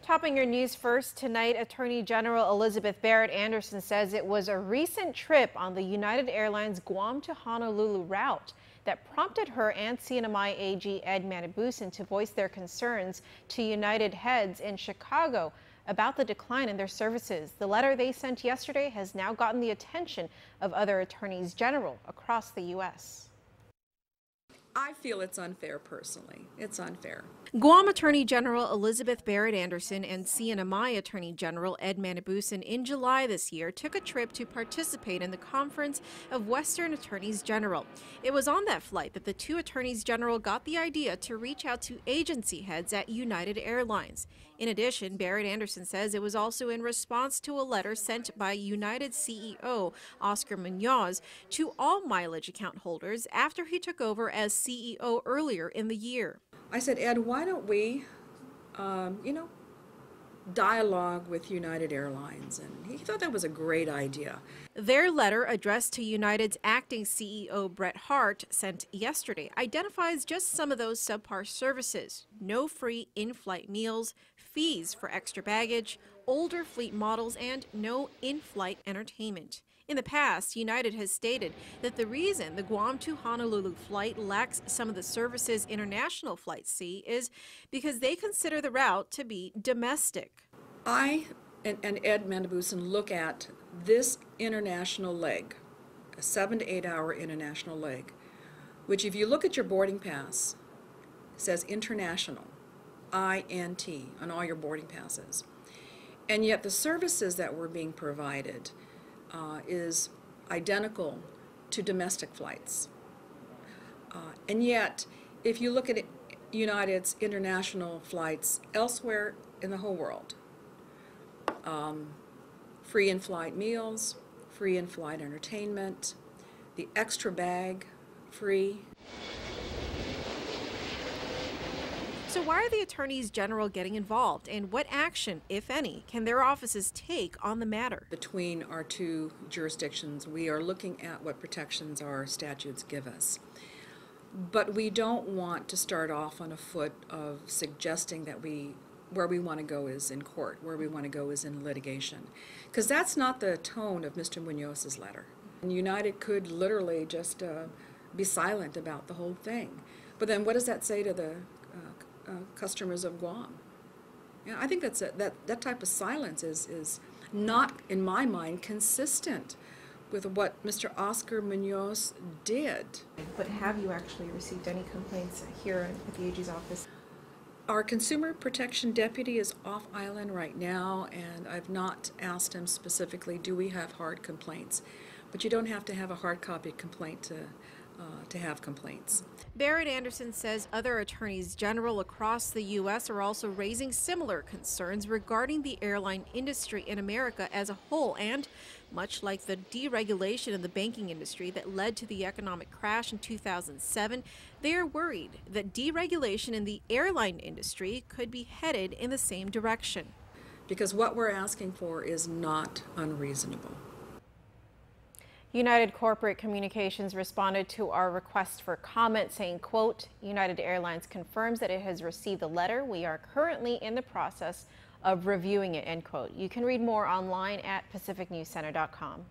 Topping your news first tonight, Attorney General Elizabeth Barrett-Anderson says it was a recent trip on the United Airlines Guam to Honolulu route that prompted her and CNMI AG Ed Manabusan to voice their concerns to United heads in Chicago about the decline in their services. The letter they sent yesterday has now gotten the attention of other attorneys general across the U.S. I feel it's unfair personally. It's unfair. Guam Attorney General Elizabeth Barrett-Anderson and CNMI Attorney General Ed Manabusan in July this year took a trip to participate in the Conference of Western Attorneys General. It was on that flight that the two attorneys general got the idea to reach out to agency heads at United Airlines. In addition, Barrett-Anderson says it was also in response to a letter sent by United CEO Oscar Munoz to all mileage account holders after he took over as CEO earlier in the year. I said, Ed, why don't we, dialogue with United Airlines? And he thought that was a great idea. Their letter, addressed to United's acting CEO Brett Hart, sent yesterday, identifies just some of those subpar services: no free in-flight meals, fees for extra baggage, older fleet models, and no in-flight entertainment. In the past, United has stated that the reason the Guam to Honolulu flight lacks some of the services international flights see is because they consider the route to be domestic. I and Ed Manabusan look at this international leg, a 7 to 8 hour international leg, which if you look at your boarding pass, says international, INT, on all your boarding passes. And yet the services that were being provided is identical to domestic flights. And yet, if you look at United's international flights elsewhere in the whole world, free in-flight meals, free in-flight entertainment, the extra bag free. So why are the attorneys general getting involved, and what action, if any, can their offices take on the matter? Between our two jurisdictions, we are looking at what protections our statutes give us. But we don't want to start off on a foot of suggesting that where we want to go is in court, where we want to go is in litigation. Because that's not the tone of Mr. Munoz's letter. And United could literally just be silent about the whole thing. But then what does that say to the customers of Guam? Yeah, I think that type of silence is not, in my mind, consistent with what Mr. Oscar Munoz did. But have you actually received any complaints here at the AG's office? Our consumer protection deputy is off island right now, and I've not asked him specifically, do we have hard complaints? But you don't have to have a hard copy complaint to have complaints. Barrett-Anderson says other attorneys general across the U.S. are also raising similar concerns regarding the airline industry in America as a whole, and much like the deregulation of the banking industry that led to the economic crash in 2007, they are worried that deregulation in the airline industry could be headed in the same direction. Because what we're asking for is not unreasonable. United Corporate Communications responded to our request for comment, saying, quote, United Airlines confirms that it has received the letter. We are currently in the process of reviewing it, end quote. You can read more online at pacificnewscenter.com.